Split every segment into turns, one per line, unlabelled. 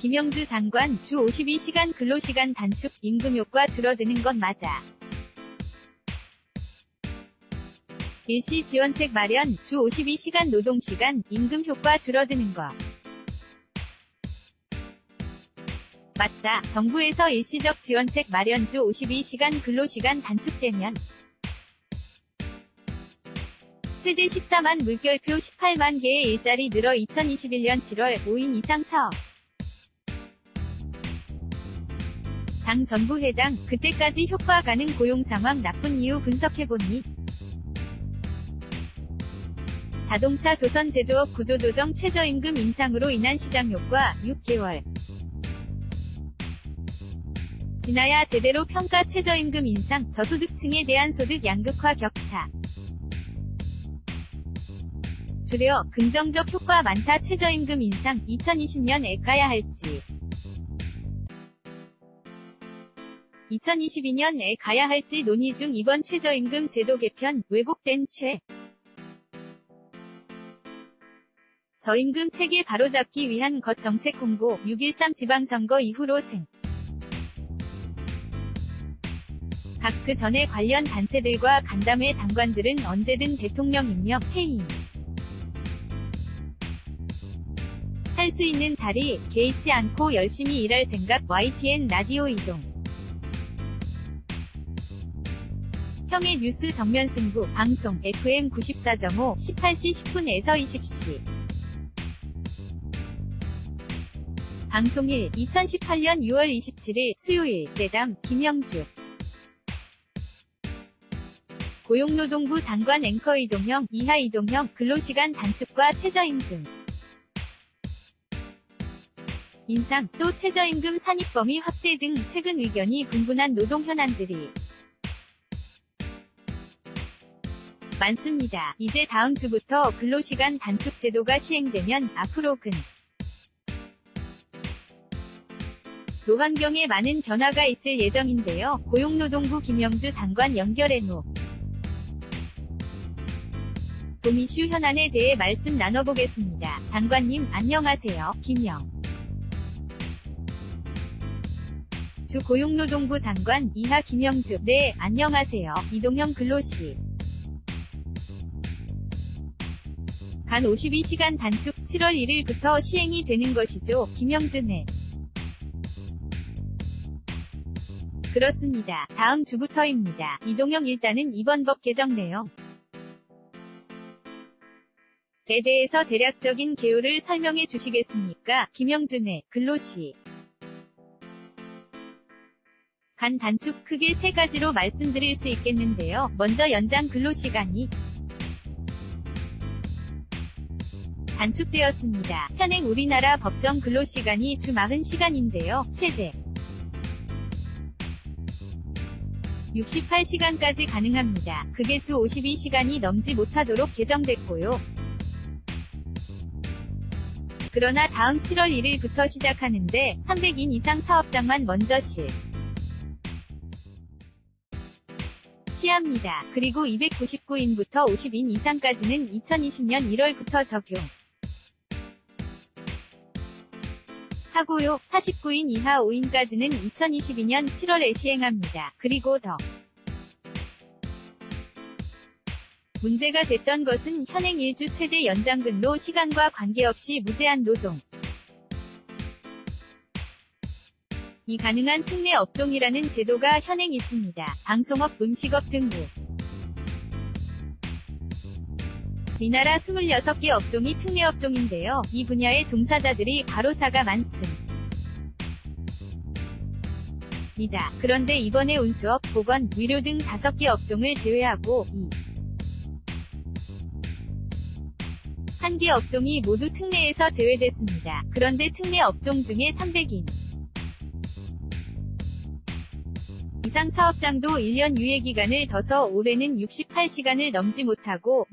김영주 장관, 주 52시간 근로시간 단축, 임금 효과 줄어드는 건 맞아. 일시 지원책 마련, 주 52시간 노동시간, 임금 효과 줄어드는 거. 맞다. 정부에서 일시적 지원책 마련 주 52시간 근로시간 단축되면 최대 14만 물결표 18만 개의 일자리 늘어 2021년 7월 5인 이상 사업. 당 전부 해당, 그때까지 효과 가능 고용 상황 나쁜 이유 분석해보니 자동차 조선 제조업 구조조정 최저임금 인상으로 인한 시장 효과 6개월. 지나야 제대로 평가 최저임금 인상, 저소득층에 대한 소득 양극화 격차. 줄여, 긍정적 효과 많다 최저임금 인상, 2020년에 가야 할지. 2022년에 가야 할지 논의 중 이번 최저임금 제도 개편, 왜곡된 저임금 체계 바로잡기 위한 것 정책 홍보, 6.13 지방선거 이후로 각 그 전에 관련 단체들과 간담회 장관들은 언제든 대통령 임명, 해임. 할 수 있는 자리, 개의치 않고 열심히 일할 생각, YTN 라디오 이동. 형의 뉴스 정면 승부, 방송, FM 94.5, 18시 10분에서 20시. 방송일, 2018년 6월 27일, 수요일, 대담, 김영주. 고용노동부 장관 앵커 이동형, 이하 이동형, 근로시간 단축과 최저임금 인상, 또 최저임금 산입 범위 확대 등 최근 의견이 분분한 노동 현안들이 많습니다. 이제 다음 주부터 근로시간 단축 제도가 시행되면 앞으로 노환경에 많은 변화가 있을 예정인데요. 고용노동부 김영주 장관 연결해놓. 본 이슈 현안에 대해 말씀 나눠보겠습니다. 장관님, 안녕하세요. 주 고용노동부 장관, 이하 김영주. 네, 안녕하세요. 이동형 근로시. 간 52시간 단축 7월 1일부터 시행이 되는 것이죠. 김영주. 네. 그렇습니다. 다음 주부터입니다. 이동형 일단은 이번 법 개정 내용에 대해서 대략적인 개요를 설명해 주시겠습니까? 김영주. 네. 근로시. 간 단축 크게 세 가지로 말씀드릴 수 있겠는데요. 먼저 연장 근로시간이 단축되었습니다. 현행 우리나라 법정 근로시간이 주 40시간인데요. 최대 68시간까지 가능합니다. 그게 주 52시간이 넘지 못하도록 개정됐고요. 그러나 다음 7월 1일부터 시작하는데 300인 이상 사업장만 먼저 시합니다. 그리고 299인부터 50인 이상까지는 2020년 1월부터 적용. 하고요. 49인 이하 5인까지는 2022년 7월에 시행합니다. 그리고 더 문제가 됐던 것은 현행 일주 최대 연장 근로 시간과 관계없이 무제한 노동 이 가능한 특례 업종이라는 제도가 현행 있습니다. 방송업, 음식업 등등. 우리나라 26개 업종이 특례 업종인데요. 이 분야의 종사자들이 과로사가 많습니다. 그런데 이번에 운수업, 보건, 의료 등 5개 업종을 제외하고 1개 업종이 모두 특례에서 제외됐습니다. 그런데 특례 업종 중에 300인 이상 사업장도 1년 유예기간을 둬서 올해는 68시간을 넘지 못하고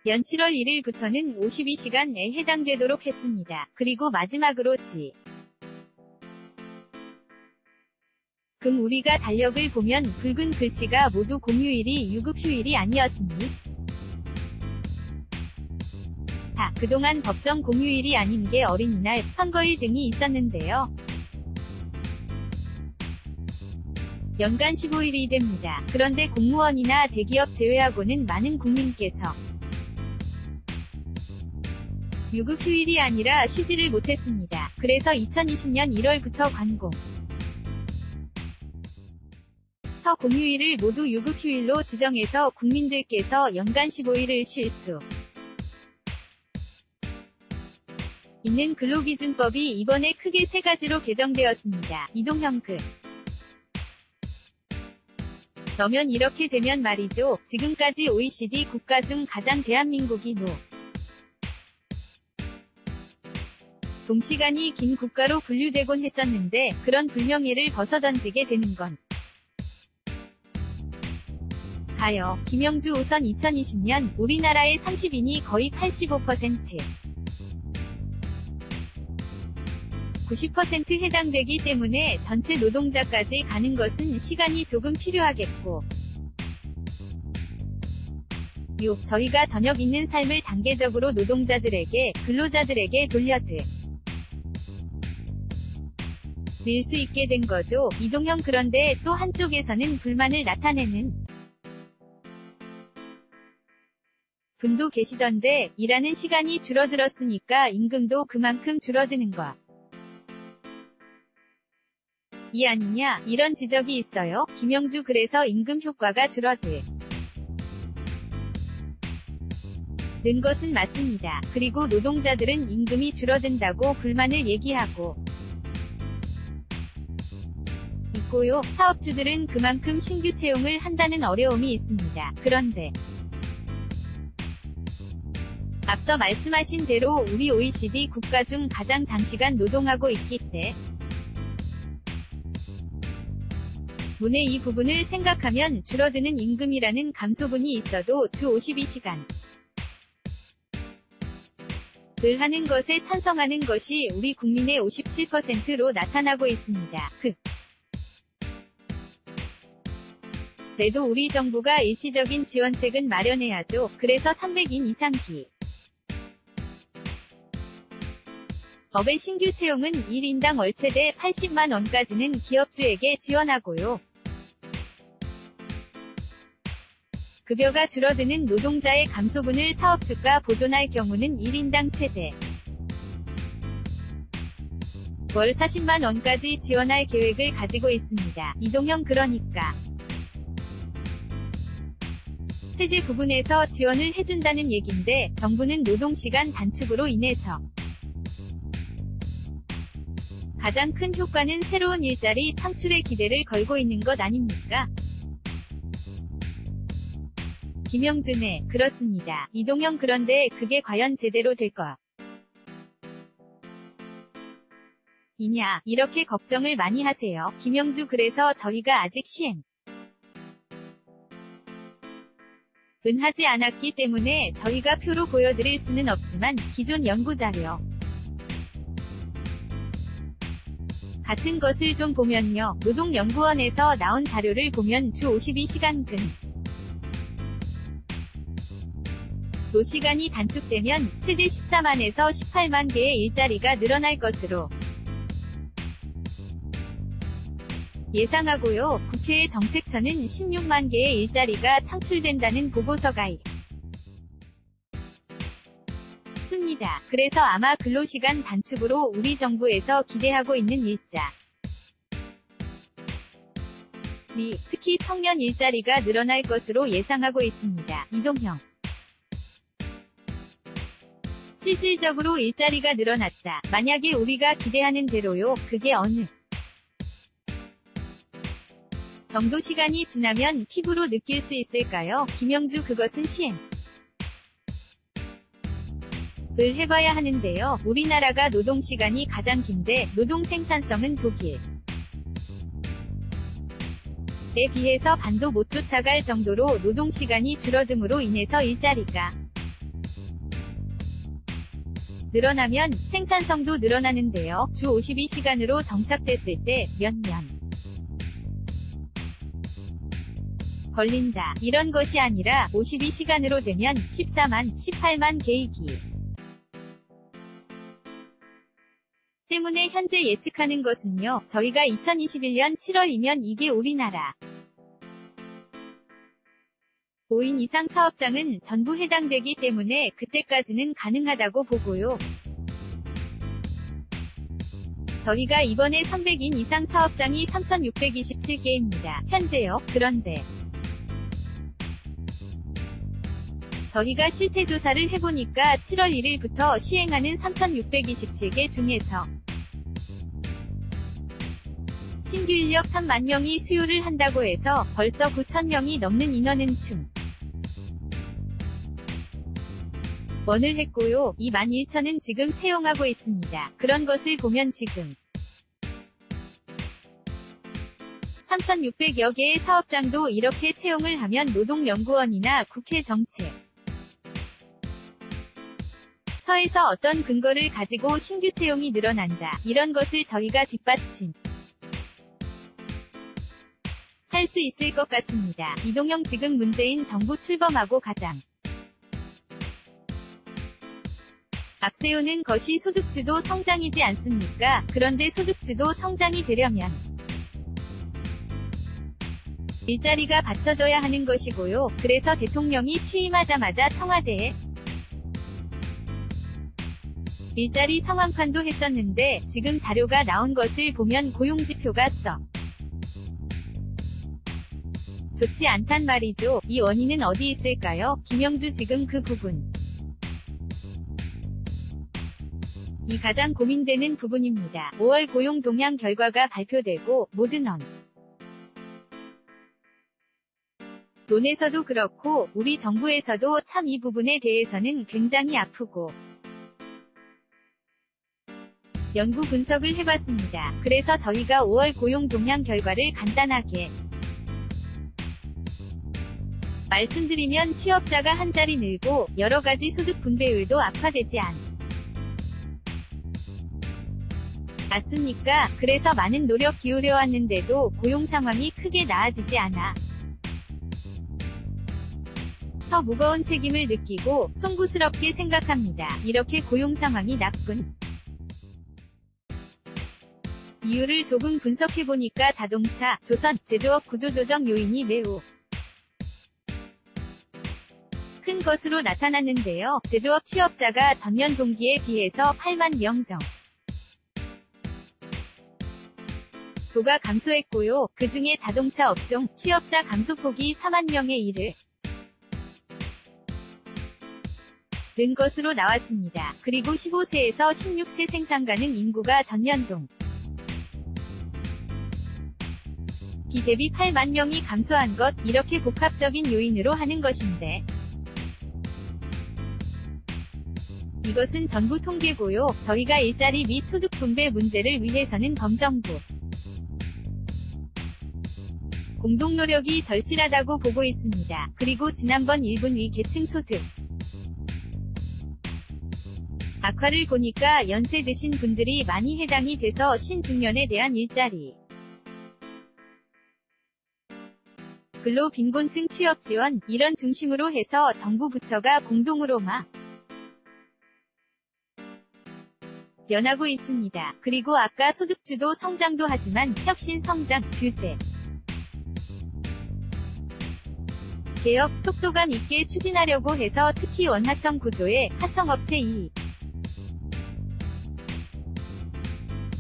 연 7월 1일부터는 52시간에 해당되도록 했습니다. 그리고 마지막으로 우리가 달력을 보면 붉은 글씨가 모두 공휴일이 유급휴일이 아니었습니? 그동안 법정 공휴일이 아닌 게 어린이날, 선거일 등이 있었는데요. 연간 15일이 됩니다. 그런데 공무원이나 대기업 제외하고는 많은 국민께서 유급 휴일이 아니라 쉬지를 못했습니다. 그래서 2020년 1월부터 관공 서 공휴일을 모두 유급 휴일로 지정해서 국민들께서 연간 15일을 쉴 수 있는 근로기준법이 이번에 크게 3가지로 개정되었습니다. 이동형 글. 너면 이렇게 되면 말이죠. 지금까지 OECD 국가 중 가장 대한민국이 동시간이 긴 국가로 분류되곤 했었는데 그런 불명예를 벗어던지게 되는 건 가요. 김영주 우선 2020년 우리나라의 30인이 거의 85%, 90% 해당되기 때문에 전체 노동자까지 가는 것은 시간이 조금 필요하겠고 6. 저희가 저녁 있는 삶을 단계적으로 노동자들에게, 근로자들에게 돌려드릴 수 있게 된 거죠. 이동형 그런데 또 한쪽에서는 불만을 나타내는 분도 계시던데 일하는 시간이 줄어들었으니까 임금도 그만큼 줄어드는 거 이 아니냐, 이런 지적이 있어요. 김영주 그래서 임금 효과가 줄어드는 것은 맞습니다. 그리고 노동자들은 임금이 줄어든다고 불만을 얘기하고 있고요. 사업주들은 그만큼 신규 채용을 한다는 어려움이 있습니다. 그런데 앞서 말씀하신 대로 우리 OECD 국가 중 가장 장시간 노동하고 있기 때문에 이 부분을 생각하면 줄어드는 임금이라는 감소분이 있어도 주 52시간 을 하는 것에 찬성하는 것이 우리 국민의 57%로 나타나고 있습니다. 그래도 우리 정부가 일시적인 지원책은 마련해야죠. 그래서 300인 이상 기업의 신규 채용은 1인당 월 최대 80만 원까지는 기업주에게 지원하고요. 급여가 줄어드는 노동자의 감소분을 사업주가 보존할 경우는 1인당 최대 월 40만 원까지 지원할 계획을 가지고 있습니다. 이동형 그러니까 세제 부분에서 지원을 해준다는 얘긴데 정부는 노동시간 단축으로 인해서 가장 큰 효과는 새로운 일자리 창출에 기대를 걸고 있는 것 아닙니까? 김영준의 그렇습니다. 이동형 그런데 그게 과연 제대로 될 거이냐 이렇게 걱정을 많이 하세요. 김영주 그래서 저희가 아직 시행은 하지 않았기 때문에 저희가 표로 보여드릴 수는 없지만 기존 연구자료 같은 것을 좀 보면요. 노동연구원에서 나온 자료를 보면 주 52시간 근로 시간이 단축되면 최대 14만에서 18만 개의 일자리가 늘어날 것으로 예상하고요. 국회의 정책처는 16만 개의 일자리가 창출된다는 보고서가 있습니다. 그래서 아마 근로시간 단축으로 우리 정부에서 기대하고 있는 특히 청년 일자리가 늘어날 것으로 예상하고 있습니다. 이동형 실질적으로 일자리가 늘어났다. 만약에 우리가 기대하는 대로요. 그게 어느 정도 시간이 지나면 피부로 느낄 수 있을까요? 김영주 그것은 시행을 해봐야 하는데요. 우리나라가 노동시간이 가장 긴데 노동 생산성은 독일에 비해서 반도 못 쫓아갈 정도로 노동시간이 줄어듦으로 인해서 일자리가 늘어나면 생산성도 늘어나는데요. 주 52시간으로 정착됐을 때 몇 년 걸린다. 이런 것이 아니라 52시간으로 되면 14만, 18만 개의 때문에 현재 예측하는 것은요. 저희가 2021년 7월이면 이게 우리나라 5인 이상 사업장은 전부 해당되기 때문에 그때까지는 가능하다고 보고요. 저희가 이번에 300인 이상 사업장이 3,627개입니다. 현재요. 그런데 저희가 실태조사를 해보니까 7월 1일부터 시행하는 3,627개 중에서 신규 인력 3만 명이 수요를 한다고 해서 벌써 9,000명이 넘는 인원은 충원을 했고요. 21,000은 지금 채용하고 있습니다. 그런 것을 보면 지금 3,600여 개의 사업장도 이렇게 채용을 하면 노동연구원이나 국회 정책 서에서 어떤 근거를 가지고 신규 채용이 늘어난다. 이런 것을 저희가 뒷받침 할 수 있을 것 같습니다. 이동형 지금 문재인 정부 출범하고 가장 앞세우는 것이 소득주도 성장이지 않습니까? 그런데 소득주도 성장이 되려면 일자리가 받쳐져야 하는 것이고요. 그래서 대통령이 취임하자마자 청와대에 일자리 상황판도 했었는데 지금 자료가 나온 것을 보면 고용지표가 좋지 않단 말이죠. 이 원인은 어디 있을까요? 김영주 지금 그 부분 이 가장 고민되는 부분입니다. 5월 고용 동향 결과가 발표되고 모든 언론에서도 그렇고 우리 정부에서도 참 이 부분에 대해서는 굉장히 아프고 연구 분석을 해봤습니다. 그래서 저희가 5월 고용 동향 결과를 간단하게 말씀드리면 취업자가 한 자리 늘고 여러가지 소득 분배율도 악화되지 않았습니까? 그래서 많은 노력 기울여왔는데도 고용 상황이 크게 나아지지 않아 더 무거운 책임을 느끼고 송구스럽게 생각합니다. 이렇게 고용 상황이 나쁜 이유를 조금 분석해보니까 자동차, 조선, 제조업 구조조정 요인이 매우 큰 것으로 나타났는데요. 제조업 취업자가 전년 동기에 비해서 8만 명 정도가 감소했고요. 그중에 자동차 업종 취업자 감소폭이 4만 명에 이르는 것으로 나왔습니다. 그리고 15세에서 16세 생산 가능 인구가 전년 동기 대비 8만 명이 감소한 것, 이렇게 복합적인 요인으로 하는 것인데 이것은 전부 통계고요. 저희가 일자리 및 소득 분배 문제를 위해서는 범정부 공동노력이 절실하다고 보고 있습니다. 그리고 지난번 1분 위 계층 소득 악화를 보니까 연세 드신 분들이 많이 해당이 돼서 신중년에 대한 일자리 근로 빈곤층 취업 지원 이런 중심으로 해서 정부 부처가 공동으로 연하고 있습니다. 그리고 아까 소득주도 성장도 하지만 혁신 성장, 규제 개혁, 속도감 있게 추진하려고 해서 특히 원하청 구조의 하청업체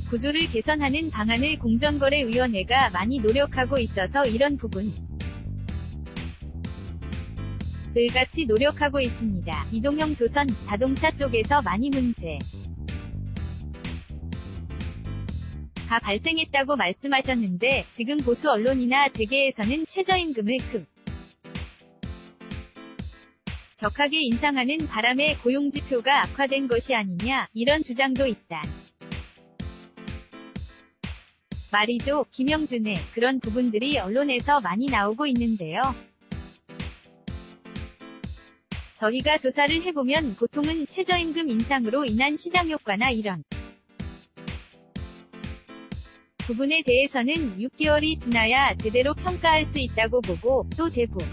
구조를 개선하는 방안을 공정거래위원회가 많이 노력하고 있어서 이런 부분 을 같이 노력하고 있습니다. 이동형 조선, 자동차 쪽에서 많이 문제가 발생했다고 말씀하셨는데 지금 보수 언론이나 재계에서는 최저임금을 격하게 인상하는 바람에 고용지표가 악화된 것이 아니냐 이런 주장도 있단 말이죠. 김영준의 그런 부분들이 언론에서 많이 나오고 있는데요. 저희가 조사를 해보면 보통은 최저임금 인상으로 인한 시장효과나 이런 부분에 대해서는 6개월이 지나야 제대로 평가할 수 있다고 보고 또 대부분은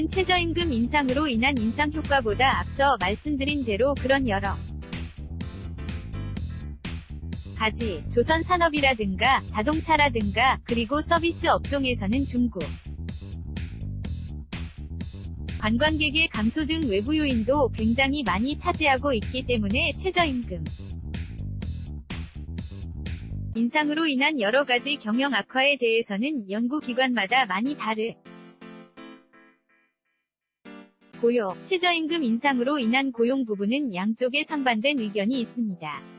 최저임금 인상으로 인한 인상효과보다 앞서 말씀드린 대로 그런 여러 가지, 조선산업이라든가 자동차라든가 그리고 서비스 업종에서는 중국 관광객의 감소 등 외부 요인도 굉장히 많이 차지하고 있기 때문에 최저임금 인상으로 인한 여러 가지 경영 악화에 대해서는 연구기관마다 많이 고요, 최저임금 인상으로 인한 고용 부분은 양쪽에 상반된 의견이 있습니다.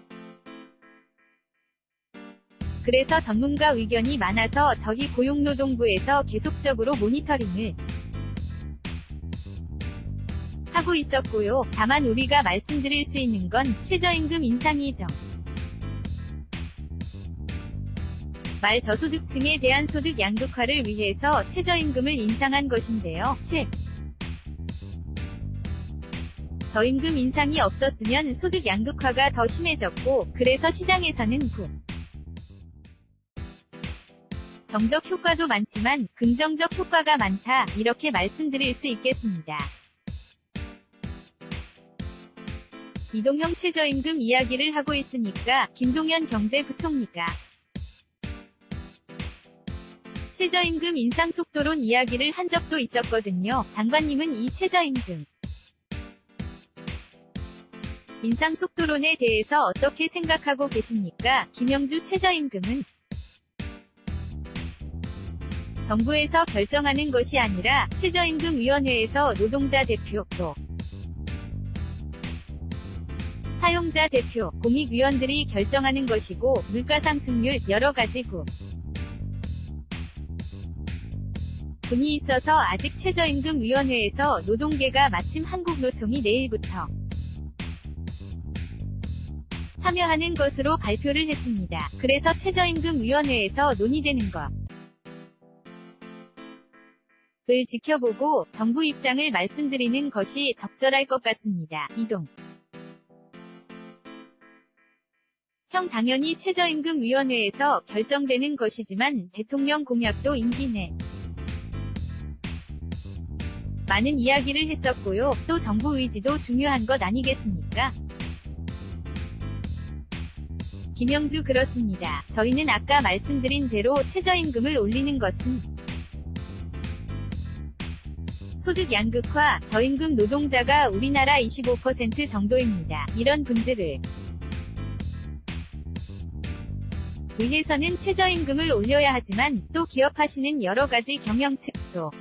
그래서 전문가 의견이 많아서 저희 고용노동부에서 계속적으로 모니터링을 하고 있었고요. 다만 우리가 말씀드릴 수 있는 건 최저임금 인상이죠. 말 저소득층에 대한 소득 양극화를 위해서 최저임금을 인상한 것인데요. 저임금 인상이 없었으면 소득 양극화가 더 심해졌고, 그래서 시장에서는 정적 효과도 많지만 긍정적 효과가 많다, 이렇게 말씀드릴 수 있겠습니다. 이동형 최저임금 이야기를 하고 있으니까 김동연 경제부총리가 최저임금 인상 속도론 이야기를 한 적도 있었거든요. 장관님은 이 최저임금 인상 속도론에 대해서 어떻게 생각하고 계십니까? 김영주 최저임금은 정부에서 결정하는 것이 아니라 최저임금위원회에서 노동자 대표, 또 사용자 대표, 공익위원들이 결정하는 것이고, 물가상승률, 여러가지 분이 있어서 아직 최저임금위원회에서 노동계가 마침 한국노총이 내일부터 참여하는 것으로 발표를 했습니다. 그래서 최저임금위원회에서 논의되는 것을 지켜보고 정부 입장을 말씀드리는 것이 적절할 것 같습니다. 당연히 최저임금위원회에서 결정되는 것이지만 대통령 공약도 임기 내 많은 이야기를 했었고요. 또 정부 의지도 중요한 것 아니겠습니까? 김영주 그렇습니다. 저희는 아까 말씀드린 대로 최저임금을 올리는 것은 소득 양극화, 저임금 노동자가 우리나라 25% 정도입니다. 이런 분들을 위해서는 최저임금을 올려야 하지만 또 기업하시는 여러가지 경영측도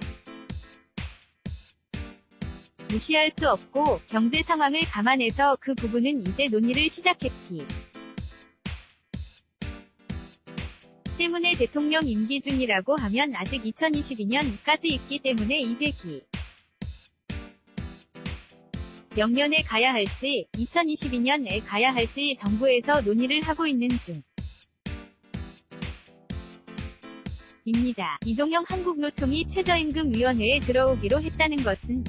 무시할 수 없고 경제 상황을 감안해서 그 부분은 이제 논의를 시작했기 때문에 대통령 임기 중이라고 하면 아직 2022년까지 있기 때문에 200년에 가야 할지 2022년에 가야 할지 정부에서 논의를 하고 있는 중입니다. 이동형 한국노총이 최저임금위원회에 들어오기로 했다는 것은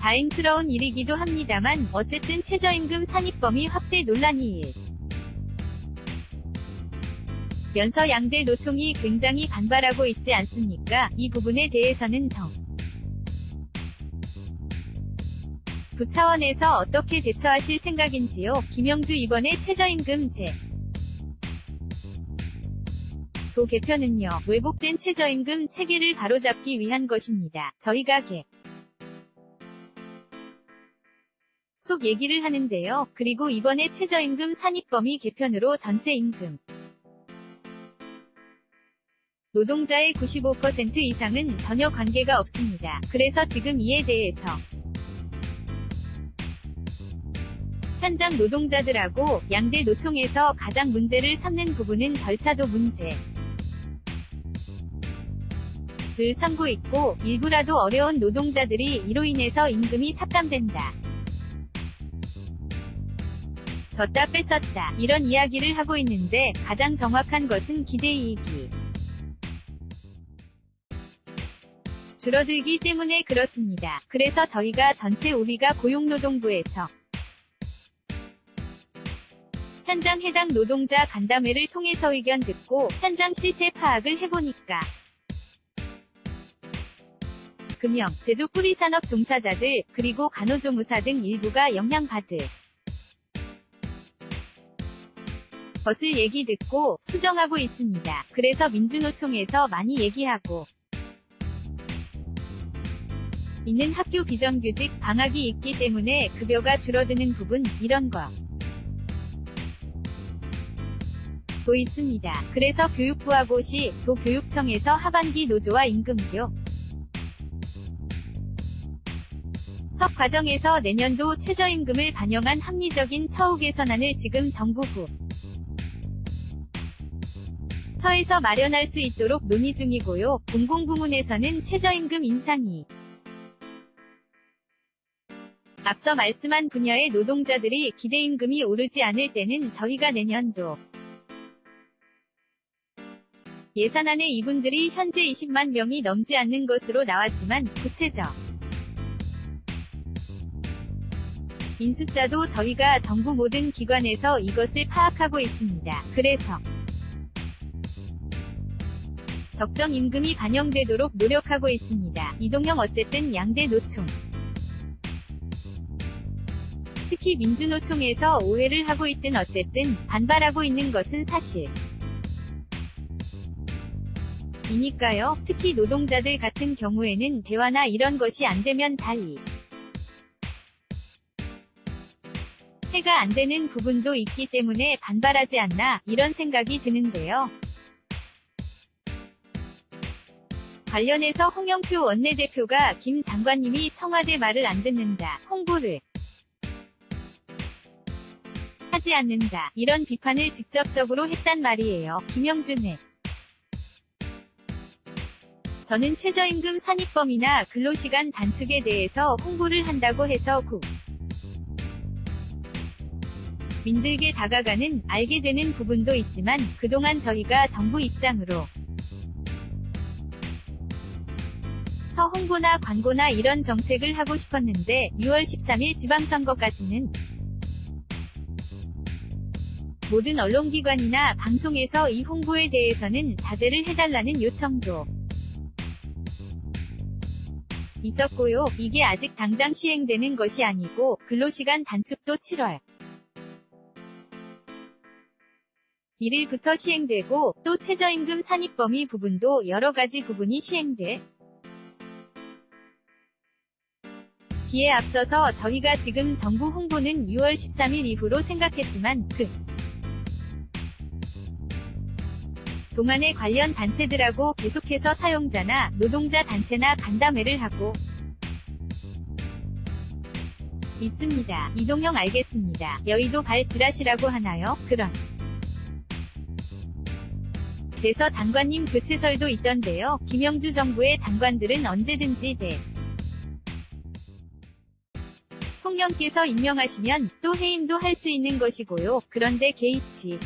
다행스러운 일이기도 합니다만 어쨌든 최저임금 산입범위 확대 논란이 면서 양대 노총이 굉장히 반발하고 있지 않습니까? 이 부분에 대해서는 부 차원에서 어떻게 대처하실 생각인지요? 김영주 이번에 최저임금 도 개편은요, 왜곡된 최저임금 체계를 바로잡기 위한 것입니다. 저희가 속 얘기를 하는데요. 그리고 이번에 최저임금 산입범위 개편으로 전체 임금 노동자의 95% 이상은 전혀 관계가 없습니다. 그래서 지금 이에 대해서 현장 노동자들하고 양대 노총에서 가장 문제를 삼는 부분은 절차도 문제를 삼고 있고 일부라도 어려운 노동자들이 이로 인해서 임금이 삭감된다. 졌다 뺐었다. 이런 이야기를 하고 있는데 가장 정확한 것은 기대이익이 줄어들기 때문에 그렇습니다. 그래서 저희가 전체 우리가 고용노동부에서 현장 해당 노동자 간담회를 통해서 의견 듣고 현장 실태 파악을 해보니까 금형, 제조 뿌리산업 종사자들, 그리고 간호조무사 등 일부가 영향받을 것을 얘기 듣고 수정하고 있습니다. 그래서 민주노총에서 많이 얘기하고 있는 학교 비정규직 방학이 있기 때문에 급여가 줄어드는 부분, 이런 거 도 있습니다. 그래서 교육부하고시, 도교육청에서 하반기 노조와 임금교 석 과정에서 내년도 최저임금을 반영한 합리적인 처우 개선안을 지금 정부 부처에서 마련할 수 있도록 논의 중이고요. 공공부문에서는 최저임금 인상이 앞서 말씀한 분야의 노동자들이 기대임금이 오르지 않을 때는 저희가 내년도 예산안에 이분들이 현재 20만 명이 넘지 않는 것으로 나왔지만 구체적 인숫자도 저희가 정부 모든 기관에서 이것을 파악하고 있습니다. 그래서 적정 임금이 반영되도록 노력하고 있습니다. 이동형 어쨌든 양대 노총 특히 민주노총에서 오해를 하고 있든 어쨌든 반발하고 있는 것은 사실 이니까요. 특히 노동자들 같은 경우에는 대화나 이런 것이 안 되면 달리 해가 안 되는 부분도 있기 때문에 반발하지 않나 이런 생각이 드는데요. 관련해서 홍영표 원내대표가 김 장관님이 청와대 말을 안 듣는다, 홍보를 하지 않는다 이런 비판을 직접적으로 했단 말이에요. 김영준의 저는 최저임금 산입범위나 근로시간 단축에 대해서 홍보를 한다고 해서 민들게 다가가는 알게 되는 부분도 있지만 그동안 저희가 정부 입장으로 서 홍보나 광고나 이런 정책을 하고 싶었는데 6월 13일 지방선거까지는 모든 언론기관이나 방송에서 이 홍보에 대해서는 자제를 해달라는 요청도 있었고요. 이게 아직 당장 시행되는 것이 아니고 근로시간 단축도 7월 1일부터 시행되고 또 최저임금 산입범위 부분도 여러가지 부분이 시행돼 기에 앞서서 저희가 지금 정부 홍보는 6월 13일 이후로 생각했지만 동안에 관련 단체들하고 계속해서 사용자나 노동자 단체나 간담회를 하고 있습니다. 이동형 알겠습니다. 여의도 발지라시라고 하나요? 그런 데서 장관님 교체설도 있던데요. 김영주 정부의 장관들은 언제든지 대통령께서 임명하시면 또 해임도 할 수 있는 것이고요. 그런데 개의치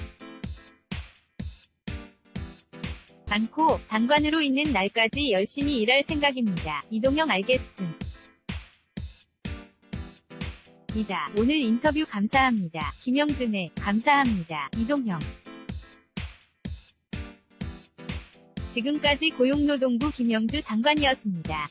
않고 장관으로 있는 날까지 열심히 일할 생각입니다. 이동형 알겠습니다. 오늘 인터뷰 감사합니다. 김영준의 감사합니다. 이동형 지금까지 고용노동부 김영주 장관이었습니다.